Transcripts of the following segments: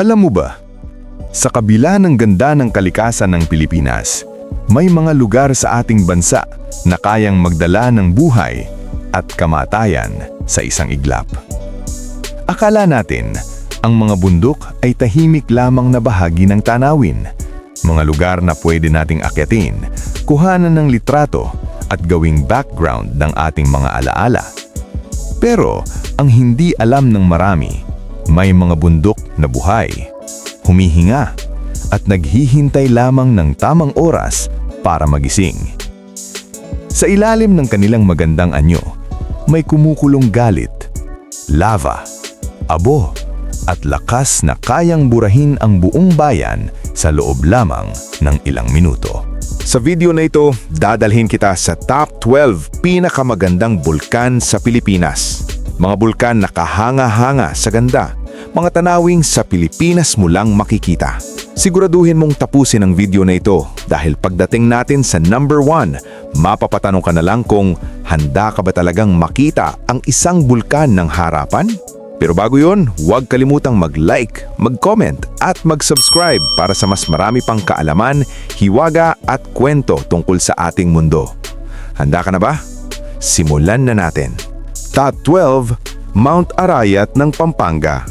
Alam mo ba, sa kabila ng ganda ng kalikasan ng Pilipinas, may mga lugar sa ating bansa na kayang magdala ng buhay at kamatayan sa isang iglap. Akala natin, ang mga bundok ay tahimik lamang na bahagi ng tanawin, mga lugar na pwede nating akyatin, kuhanan ng litrato at gawing background ng ating mga alaala. Pero ang hindi alam ng marami, may mga bundok na buhay, humihinga at naghihintay lamang ng tamang oras para magising. Sa ilalim ng kanilang magandang anyo, may kumukulong galit, lava, abo at lakas na kayang burahin ang buong bayan sa loob lamang ng ilang minuto. Sa video na ito, dadalhin kita sa top 12 pinakamagandang bulkan sa Pilipinas. Mga bulkan na kahanga-hanga sa ganda, mga tanawing sa Pilipinas mo lang makikita. Siguraduhin mong tapusin ang video na ito dahil pagdating natin sa number 1, mapapatanong ka na lang kung handa ka ba talagang makita ang isang bulkan ng harapan? Pero bago yun, huwag kalimutang mag-like, mag-comment at mag-subscribe para sa mas marami pang kaalaman, hiwaga at kwento tungkol sa ating mundo. Handa ka na ba? Simulan na natin. Top 12, Mount Arayat ng Pampanga.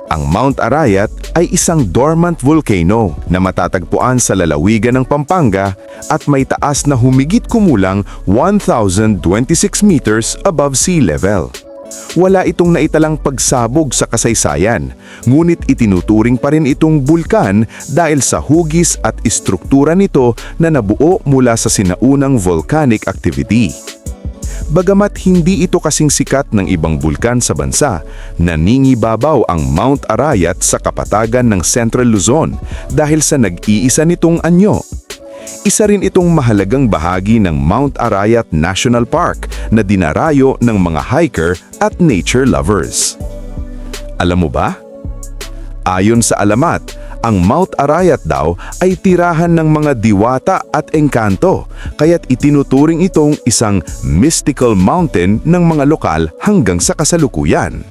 Ang Mount Arayat ay isang dormant volcano na matatagpuan sa lalawigan ng Pampanga at may taas na humigit kumulang 1,026 meters above sea level. Wala itong naitalang pagsabog sa kasaysayan, ngunit itinuturing pa rin itong bulkan dahil sa hugis at istruktura nito na nabuo mula sa sinaunang volcanic activity. Bagamat hindi ito kasing sikat ng ibang bulkan sa bansa, nangingibabaw ang Mount Arayat sa kapatagan ng Central Luzon dahil sa nag-iisa nitong anyo. Isa rin itong mahalagang bahagi ng Mount Arayat National Park na dinarayo ng mga hiker at nature lovers. Alam mo ba? Ayon sa alamat, ang Mount Arayat daw ay tirahan ng mga diwata at engkanto, kaya't itinuturing itong isang mystical mountain ng mga lokal hanggang sa kasalukuyan.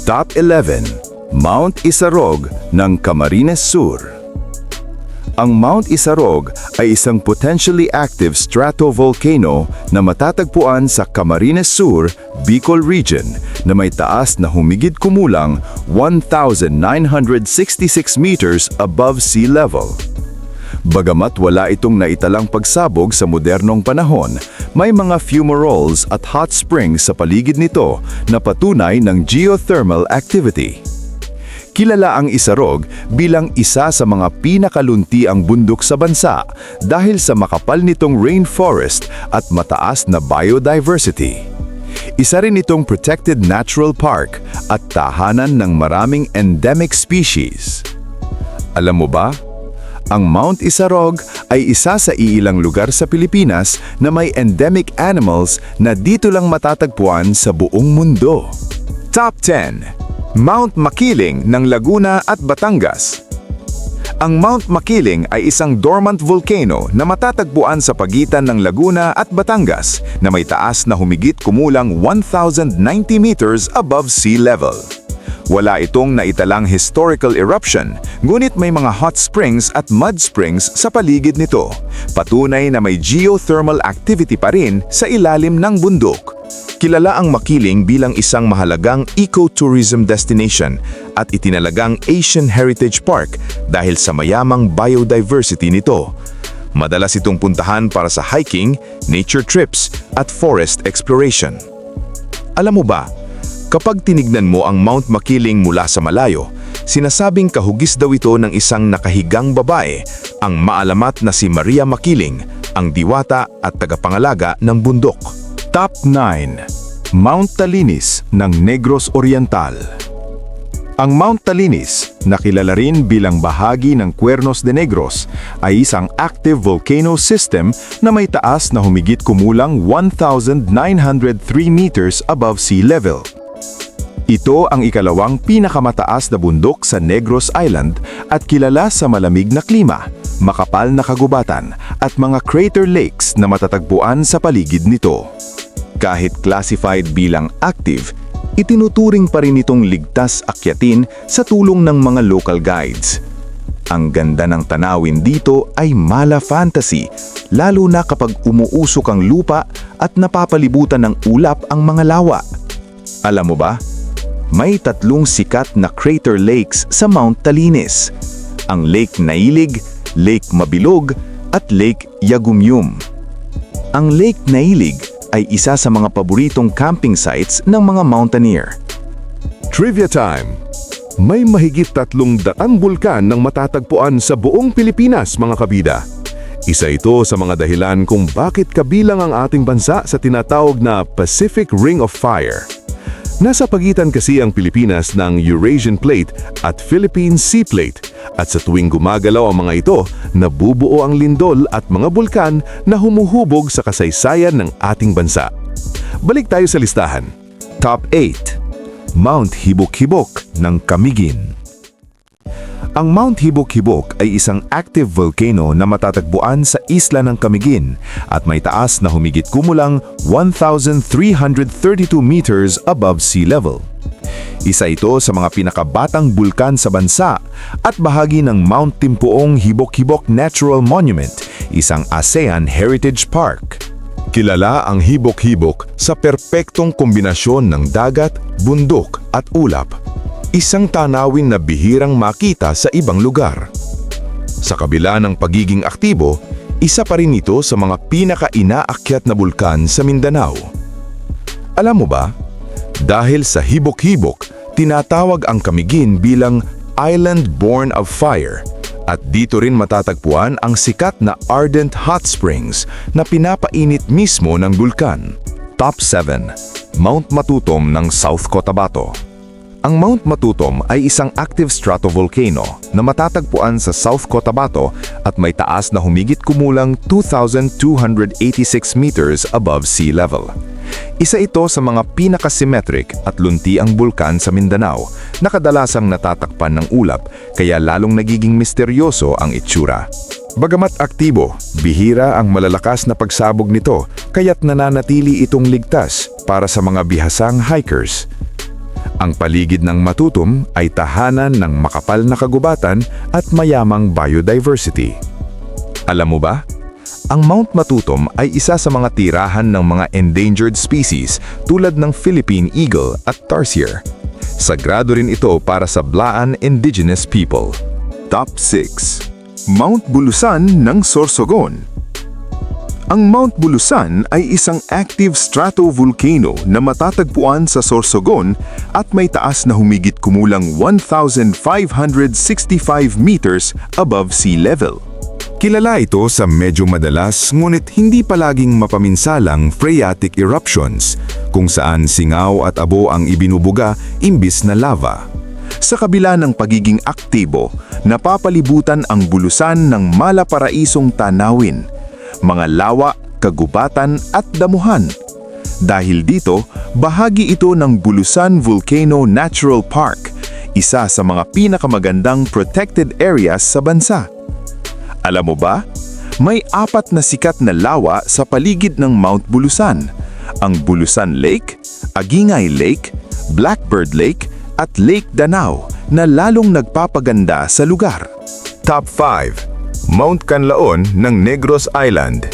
Top 11, Mount Isarog ng Camarines Sur. Ang Mount Isarog ay isang potentially active stratovolcano na matatagpuan sa Camarines Sur, Bicol Region na may taas na humigit kumulang 1,966 meters above sea level. Bagamat wala itong naitalang pagsabog sa modernong panahon, may mga fumaroles at hot springs sa paligid nito na patunay ng geothermal activity. Kilala ang Isarog bilang isa sa mga pinakaluntiang bundok sa bansa dahil sa makapal nitong rainforest at mataas na biodiversity. Isa rin itong protected natural park at tahanan ng maraming endemic species. Alam mo ba? Ang Mount Isarog ay isa sa iilang lugar sa Pilipinas na may endemic animals na dito lang matatagpuan sa buong mundo. Top 10, Mount Makiling ng Laguna at Batangas. Ang Mount Makiling ay isang dormant volcano na matatagpuan sa pagitan ng Laguna at Batangas na may taas na humigit kumulang 1,090 meters above sea level. Wala itong naitalang historical eruption, ngunit may mga hot springs at mud springs sa paligid nito. Patunay na may geothermal activity pa rin sa ilalim ng bundok. Kilala ang Makiling bilang isang mahalagang ecotourism destination at itinalagang Asian Heritage Park dahil sa mayamang biodiversity nito. Madalas itong puntahan para sa hiking, nature trips at forest exploration. Alam mo ba, kapag tinignan mo ang Mount Makiling mula sa malayo, sinasabing kahugis daw ito ng isang nakahigang babae, ang maalamat na si Maria Makiling, ang diwata at tagapangalaga ng bundok. Top 9, Mount Talinis ng Negros Oriental. Ang Mount Talinis, na kilala rin bilang bahagi ng Cuernos de Negros, ay isang active volcano system na may taas na humigit kumulang 1,903 meters above sea level. Ito ang ikalawang pinakamataas na bundok sa Negros Island at kilala sa malamig na klima, makapal na kagubatan at mga crater lakes na matatagpuan sa paligid nito. Kahit classified bilang active, itinuturing pa rin itong ligtas akyatin sa tulong ng mga local guides. Ang ganda ng tanawin dito ay mala fantasy, lalo na kapag umuusok ang lupa at napapalibutan ng ulap ang mga lawa. Alam mo ba? May 3 sikat na crater lakes sa Mount Talinis. Ang Lake Nailig, Lake Mabilog, at Lake Yagumyum. Ang Lake Nailig ay isa sa mga paboritong camping sites ng mga mountaineer. Trivia time! May mahigit 300 bulkan ng matatagpuan sa buong Pilipinas, mga kabida. Isa ito sa mga dahilan kung bakit kabilang ang ating bansa sa tinatawag na Pacific Ring of Fire. Nasa pagitan kasi ang Pilipinas ng Eurasian Plate at Philippine Sea Plate, at sa tuwing gumagalaw ang mga ito, nabubuo ang lindol at mga bulkan na humuhubog sa kasaysayan ng ating bansa. Balik tayo sa listahan. Top 8. Mount Hibok-Hibok ng Camiguin. Ang Mount Hibok-Hibok ay isang active volcano na matatagpuan sa isla ng Camiguin at may taas na humigit kumulang 1,332 meters above sea level. Isa ito sa mga pinakabatang bulkan sa bansa at bahagi ng Mount Timpuong Hibok-Hibok Natural Monument, isang ASEAN Heritage Park. Kilala ang hibok-hibok sa perpektong kombinasyon ng dagat, bundok at ulap. Isang tanawin na bihirang makita sa ibang lugar. Sa kabila ng pagiging aktibo, isa pa rin ito sa mga pinaka-inaakyat na bulkan sa Mindanao. Alam mo ba? Dahil sa hibok-hibok, tinatawag ang Camiguin bilang Island Born of Fire. At dito rin matatagpuan ang sikat na ardent hot springs na pinapainit mismo ng bulkan. Top 7. Mount Matutom ng South Cotabato. Ang Mount Matutom ay isang active stratovolcano na matatagpuan sa South Cotabato at may taas na humigit kumulang 2,286 meters above sea level. Isa ito sa mga pinaka-symmetric at luntiang bulkan sa Mindanao na kadalasang natatakpan ng ulap, kaya lalong nagiging misteryoso ang itsura. Bagamat aktibo, bihira ang malalakas na pagsabog nito, kaya't nananatili itong ligtas para sa mga bihasang hikers. Ang paligid ng Matutom ay tahanan ng makapal na kagubatan at mayamang biodiversity. Alam mo ba? Ang Mount Matutom ay isa sa mga tirahan ng mga endangered species tulad ng Philippine eagle at tarsier. Sagrado rin ito para sa Blaan indigenous people. Top 6. Mount Bulusan ng Sorsogon. Ang Mount Bulusan ay isang active stratovolcano na matatagpuan sa Sorsogon at may taas na humigit kumulang 1,565 meters above sea level. Kilala ito sa medyo madalas ngunit hindi palaging mapaminsalang phreatic eruptions, kung saan singaw at abo ang ibinubuga imbis na lava. Sa kabila ng pagiging aktibo, napapalibutan ang Bulusan ng malaparaisong tanawin, mga lawa, kagubatan at damuhan. Dahil dito, bahagi ito ng Bulusan Volcano Natural Park, isa sa mga pinakamagandang protected areas sa bansa. Alam mo ba? May 4 na sikat na lawa sa paligid ng Mount Bulusan. Ang Bulusan Lake, Agingay Lake, Blackbird Lake at Lake Danau na lalong nagpapaganda sa lugar. Top 5. Mount Canlaon ng Negros Island.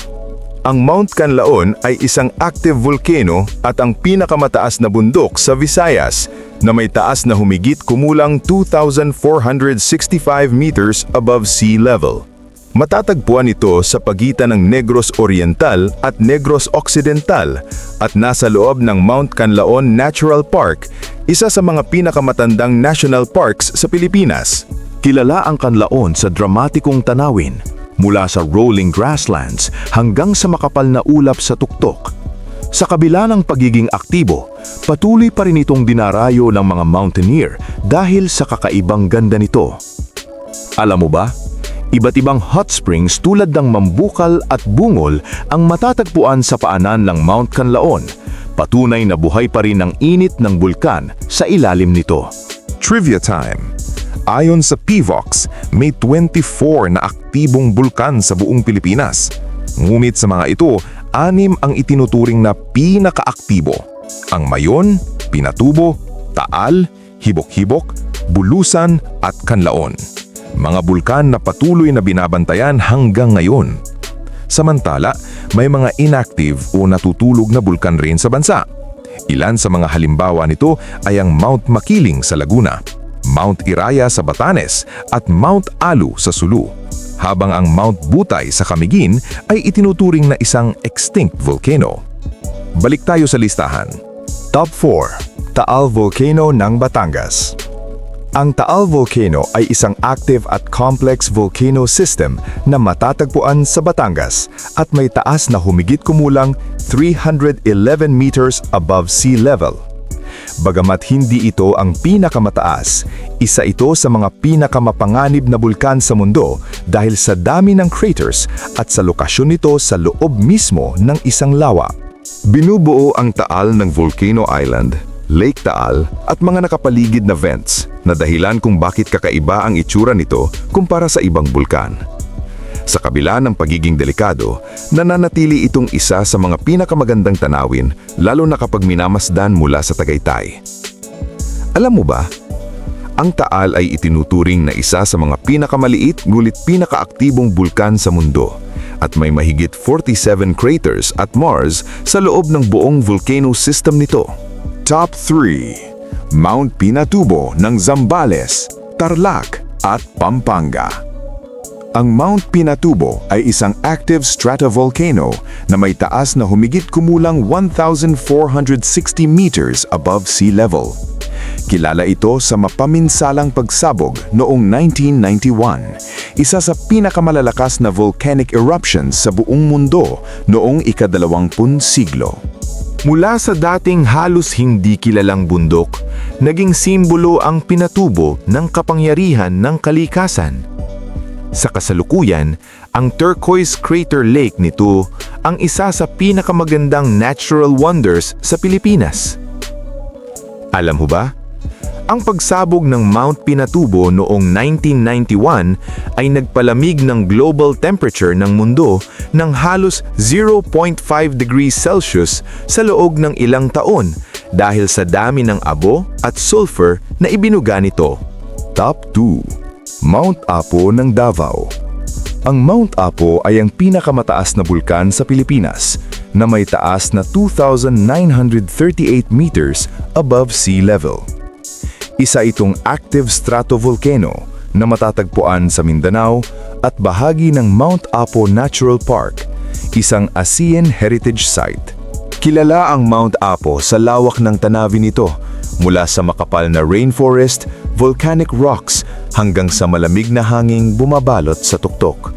Ang Mount Canlaon ay isang active volcano at ang pinakamataas na bundok sa Visayas na may taas na humigit kumulang 2,465 meters above sea level. Matatagpuan ito sa pagitan ng Negros Oriental at Negros Occidental at nasa loob ng Mount Canlaon Natural Park, isa sa mga pinakamatandang national parks sa Pilipinas. Kilala ang Canlaon sa dramatikong tanawin, mula sa rolling grasslands hanggang sa makapal na ulap sa tuktok. Sa kabila ng pagiging aktibo, patuloy pa rin itong dinarayo ng mga mountaineer dahil sa kakaibang ganda nito. Alam mo ba? Iba't ibang hot springs tulad ng Mambukal at Bungol ang matatagpuan sa paanan ng Mount Canlaon. Patunay na buhay pa rin ang init ng bulkan sa ilalim nito. Trivia time! Ayon sa PHIVOX, may 24 na aktibong bulkan sa buong Pilipinas. Ngunit sa mga ito, 6 ang itinuturing na pinakaaktibo. Ang Mayon, Pinatubo, Taal, Hibok-Hibok, Bulusan at Kanlaon. Mga bulkan na patuloy na binabantayan hanggang ngayon. Samantala, may mga inactive o natutulog na bulkan rin sa bansa. Ilan sa mga halimbawa nito ay ang Mount Makiling sa Laguna, Mount Iraya sa Batanes at Mount Alu sa Sulu. Habang ang Mount Butay sa Camiguin ay itinuturing na isang extinct volcano. Balik tayo sa listahan. Top 4. Taal Volcano ng Batangas. Ang Taal Volcano ay isang active at complex volcano system na matatagpuan sa Batangas at may taas na humigit kumulang 311 meters above sea level. Bagamat hindi ito ang pinakamataas, isa ito sa mga pinakamapanganib na bulkan sa mundo dahil sa dami ng craters at sa lokasyon nito sa loob mismo ng isang lawa. Binubuo ang Taal ng Volcano Island, Lake Taal at mga nakapaligid na vents na dahilan kung bakit kakaiba ang itsura nito kumpara sa ibang bulkan. Sa kabila ng pagiging delikado, nananatili itong isa sa mga pinakamagandang tanawin lalo na kapag minamasdan mula sa Tagaytay. Alam mo ba, ang Taal ay itinuturing na isa sa mga pinakamaliit ngunit pinakaaktibong bulkan sa mundo at may mahigit 47 craters at Mars sa loob ng buong volcano system nito. Top 3. Mount Pinatubo ng Zambales, Tarlac at Pampanga. Ang Mount Pinatubo ay isang active stratovolcano na may taas na humigit kumulang 1,460 meters above sea level. Kilala ito sa mapaminsalang pagsabog noong 1991, isa sa pinakamalalakas na volcanic eruptions sa buong mundo noong ika-20 siglo. Mula sa dating halos hindi kilalang bundok, naging simbolo ang Pinatubo ng kapangyarihan ng kalikasan. Sa kasalukuyan, ang Turquoise Crater Lake nito ang isa sa pinakamagandang natural wonders sa Pilipinas. Alam mo ba? Ang pagsabog ng Mount Pinatubo noong 1991 ay nagpalamig ng global temperature ng mundo ng halos 0.5 degrees Celsius sa loob ng ilang taon dahil sa dami ng abo at sulfur na ibinuga nito. Top 2. Mount Apo ng Davao. Ang Mount Apo ay ang pinakamataas na bulkan sa Pilipinas na may taas na 2,938 meters above sea level. Isa itong active stratovolcano na matatagpuan sa Mindanao at bahagi ng Mount Apo Natural Park, isang ASEAN Heritage Site. Kilala ang Mount Apo sa lawak ng tanawin nito, mula sa makapal na rainforest, volcanic rocks, hanggang sa malamig na hanging bumabalot sa tuktok.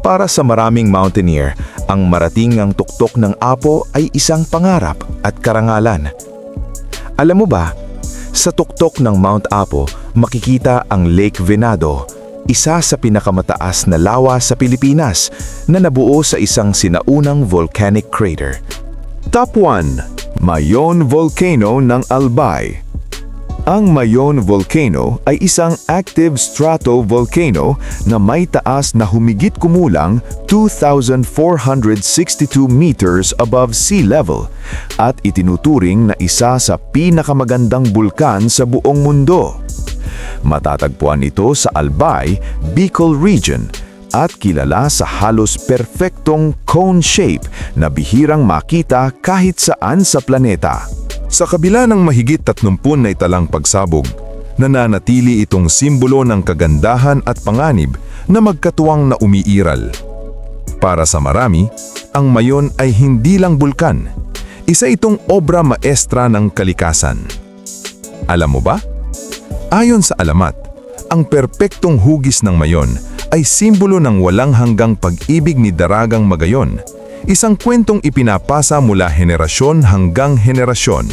Para sa maraming mountaineer, ang marating ang tuktok ng Apo ay isang pangarap at karangalan. Alam mo ba, sa tuktok ng Mount Apo, makikita ang Lake Venado, isa sa pinakamataas na lawa sa Pilipinas na nabuo sa isang sinaunang volcanic crater. Top 1. Mayon Volcano ng Albay. Ang Mayon Volcano ay isang active stratovolcano na may taas na humigit kumulang 2,462 meters above sea level at itinuturing na isa sa pinakamagandang bulkan sa buong mundo. Matatagpuan ito sa Albay, Bicol Region at kilala sa halos perpektong cone shape na bihirang makita kahit saan sa planeta. Sa kabila ng mahigit 30 na italang pagsabog, nananatili itong simbolo ng kagandahan at panganib na magkatuwang na umiiral. Para sa marami, ang Mayon ay hindi lang bulkan. Isa itong obra maestra ng kalikasan. Alam mo ba? Ayon sa alamat, ang perpektong hugis ng Mayon ay simbolo ng walang hanggang pag-ibig ni Daragang Magayon, isang kwentong ipinapasa mula henerasyon hanggang henerasyon.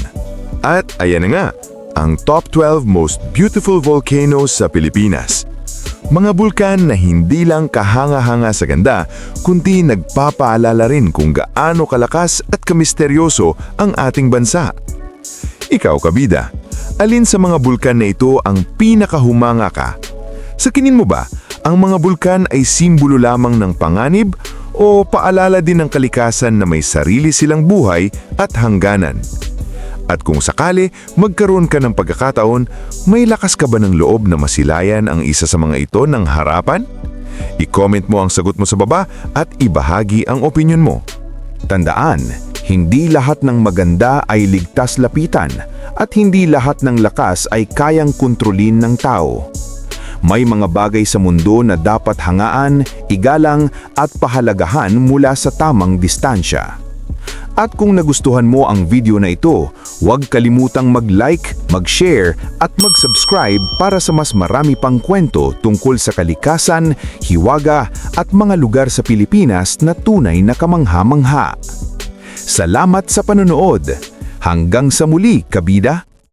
At ayan na nga, ang top 12 most beautiful volcanoes sa Pilipinas. Mga bulkan na hindi lang kahanga-hanga sa ganda, kundi nagpapaalala rin kung gaano kalakas at kamisteryoso ang ating bansa. Ikaw, kabida, alin sa mga bulkan na ito ang pinakahumanga ka? Sa tingin mo ba, ang mga bulkan ay simbolo lamang ng panganib o paalala din ng kalikasan na may sarili silang buhay at hangganan? At kung sakali magkaroon ka ng pagkakataon, may lakas ka ba ng loob na masilayan ang isa sa mga ito ng harapan? I-comment mo ang sagot mo sa baba at ibahagi ang opinion mo. Tandaan, hindi lahat ng maganda ay ligtas lapitan at hindi lahat ng lakas ay kayang kontrolin ng tao. May mga bagay sa mundo na dapat hangaan, igalang at pahalagahan mula sa tamang distansya. At kung nagustuhan mo ang video na ito, huwag kalimutang mag-like, mag-share at mag-subscribe para sa mas marami pang kwento tungkol sa kalikasan, hiwaga at mga lugar sa Pilipinas na tunay na kamangha-mangha. Salamat sa panonood. Hanggang sa muli, kabida!